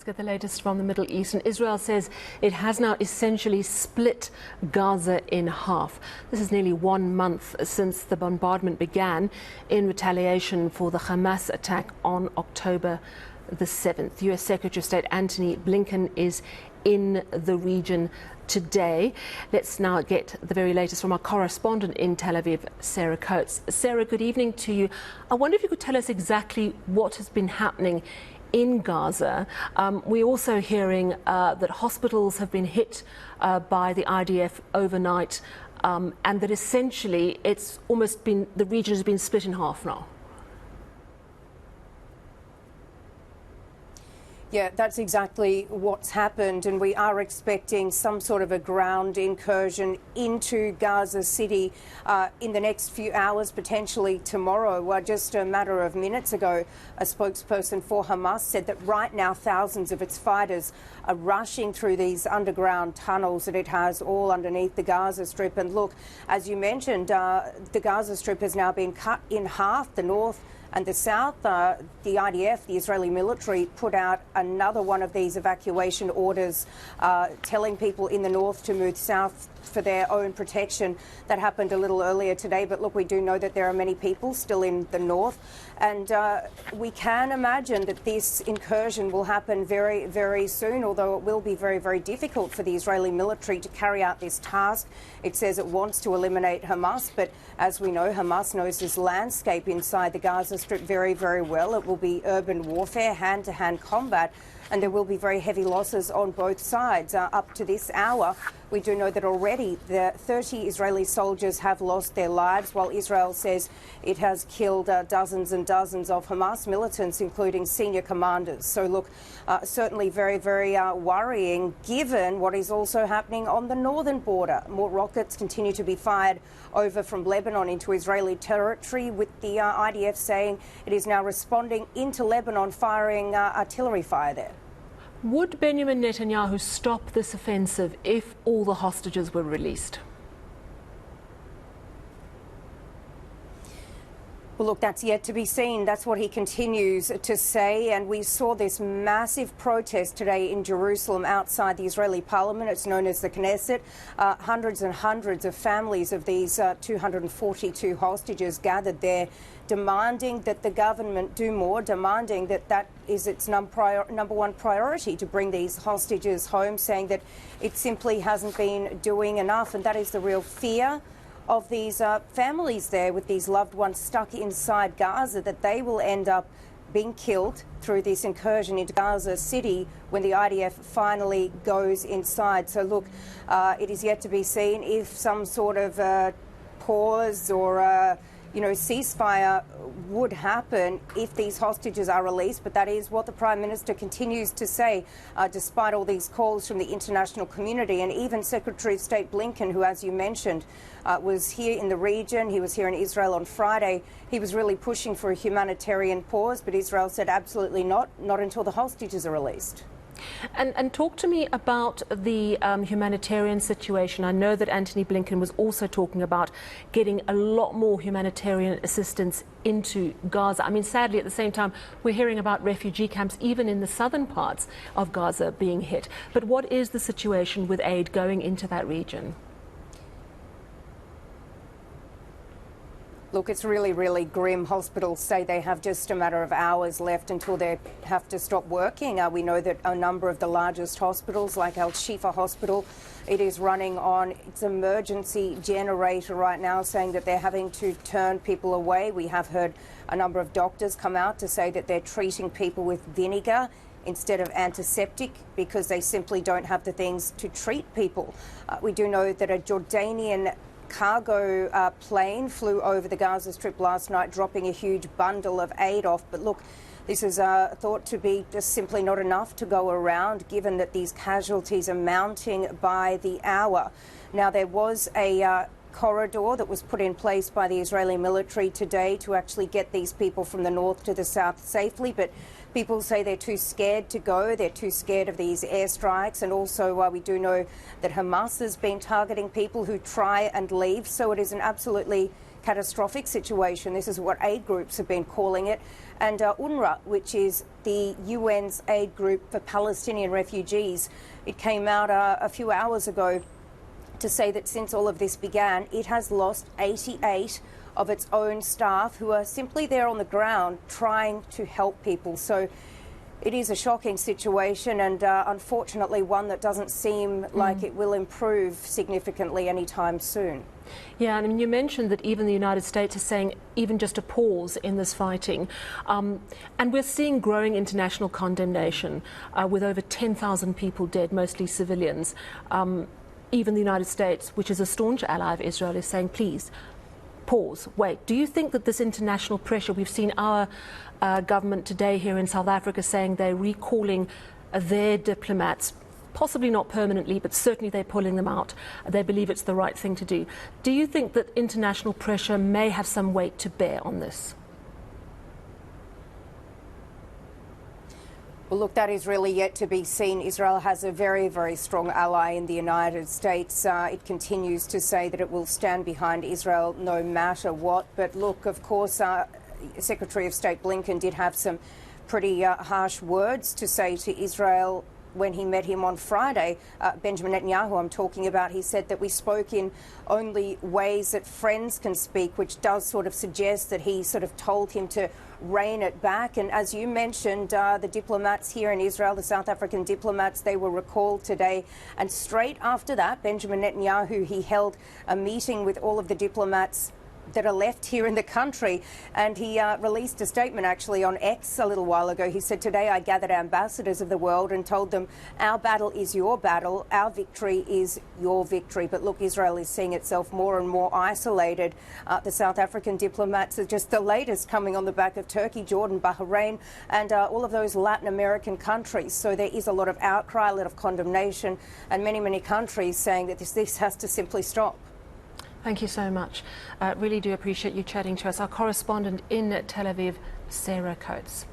Get the latest from the Middle East, and Israel says it has now essentially split Gaza in half. This is nearly 1 month since the bombardment began in retaliation for the Hamas attack on October the 7th. US Secretary of State Antony Blinken is in the region today. Let's now get the very latest from our correspondent in Tel Aviv, Sarah Coates. Sarah, good evening to you. I wonder if you could tell us exactly what has been happening in Gaza. We're also hearing that hospitals have been hit by the IDF overnight, and that essentially it's almost been, the region has been split in half now. Yeah, that's exactly what's happened, and we are expecting some sort of a ground incursion into Gaza City in the next few hours, potentially tomorrow. Just a matter of minutes ago, a spokesperson for Hamas said that right now thousands of its fighters are rushing through these underground tunnels that it has all underneath the Gaza Strip. And look, as you mentioned, the Gaza Strip has now been cut in half, the north and the south. The IDF, the Israeli military, put out another one of these evacuation orders telling people in the north to move south for their own protection. That happened a little earlier today, but look, we do know that there are many people still in the north, and we can imagine that this incursion will happen very, very soon, although it will be very, very difficult for the Israeli military to carry out this task. It says it wants to eliminate Hamas, but as we know, Hamas knows this landscape inside the Gaza Strip very, very well. It will be urban warfare, hand-to-hand combat, and there will be very heavy losses on both sides. Up to this hour, we do know that already the 30 Israeli soldiers have lost their lives, while Israel says it has killed dozens and dozens of Hamas militants, including senior commanders. So look, certainly very, very worrying, given what is also happening on the northern border. More rockets continue to be fired over from Lebanon into Israeli territory, with the IDF saying it is now responding into Lebanon, firing artillery fire there. Would Benjamin Netanyahu stop this offensive if all the hostages were released? Well, look, that's yet to be seen. That's what he continues to say. And we saw this massive protest today in Jerusalem outside the Israeli parliament. It's known as the Knesset. Hundreds and hundreds of families of these 242 hostages gathered there, demanding that the government do more, demanding that that is its number one priority, to bring these hostages home, saying that it simply hasn't been doing enough. And that is the real fear of these families there with these loved ones stuck inside Gaza, that they will end up being killed through this incursion into Gaza City when the IDF finally goes inside. So look, it is yet to be seen if some sort of pause or ceasefire would happen if these hostages are released. But that is what the Prime Minister continues to say, despite all these calls from the international community. And even Secretary of State Blinken, who, as you mentioned, was here in the region. He was here in Israel on Friday. He was really pushing for a humanitarian pause, but Israel said absolutely not until the hostages are released. And talk to me about the humanitarian situation. I know that Antony Blinken was also talking about getting a lot more humanitarian assistance into Gaza. I mean, sadly, at the same time, we're hearing about refugee camps, even in the southern parts of Gaza, being hit. But what is the situation with aid going into that region? Look, it's really, really grim. Hospitals say they have just a matter of hours left until they have to stop working. We know that a number of the largest hospitals, like Al Shifa Hospital, it is running on its emergency generator right now, saying that they're having to turn people away. We have heard a number of doctors come out to say that they're treating people with vinegar instead of antiseptic because they simply don't have the things to treat people. We do know that a Jordanian cargo plane flew over the Gaza Strip last night, dropping a huge bundle of aid off. But look, this is thought to be just simply not enough to go around, given that these casualties are mounting by the hour. Now, there was a corridor that was put in place by the Israeli military today to actually get these people from the north to the south safely, but people say they're too scared to go. They're too scared of these airstrikes. And also we do know that Hamas has been targeting people who try and leave. So it is an absolutely catastrophic situation. This is what aid groups have been calling it. And UNRWA, which is the UN's aid group for Palestinian refugees, it came out a few hours ago to say that since all of this began, it has lost 88 of its own staff who are simply there on the ground trying to help people. So it is a shocking situation, and unfortunately one that doesn't seem like it will improve significantly anytime soon. Yeah, and you mentioned that even the United States is saying even just a pause in this fighting. And we're seeing growing international condemnation with over 10,000 people dead, mostly civilians. Even the United States, which is a staunch ally of Israel, is saying, please, pause, wait. Do you think that this international pressure, we've seen our government today here in South Africa saying they're recalling their diplomats, possibly not permanently, but certainly they're pulling them out. They believe it's the right thing to do. Do you think that international pressure may have some weight to bear on this? Well, look, that is really yet to be seen. Israel has a very, very strong ally in the United States. It continues to say that it will stand behind Israel no matter what. But look, of course, Secretary of State Blinken did have some pretty harsh words to say to Israel when he met him on Friday. Benjamin Netanyahu, I'm talking about, he said that we spoke in only ways that friends can speak, which does sort of suggest that he sort of told him to rein it back. And as you mentioned, the diplomats here in Israel, the South African diplomats, they were recalled today. And straight after that, Benjamin Netanyahu, he held a meeting with all of the diplomats that are left here in the country, and he released a statement actually on X a little while ago. He said, today I gathered ambassadors of the world and told them our battle is your battle, our victory is your victory. But look, Israel is seeing itself more and more isolated. The South African diplomats are just the latest, coming on the back of Turkey, Jordan, Bahrain, and all of those Latin American countries. So there is a lot of outcry, a lot of condemnation, and many countries saying that this has to simply stop. Thank you so much. Really do appreciate you chatting to us. Our correspondent in Tel Aviv, Sarah Coates.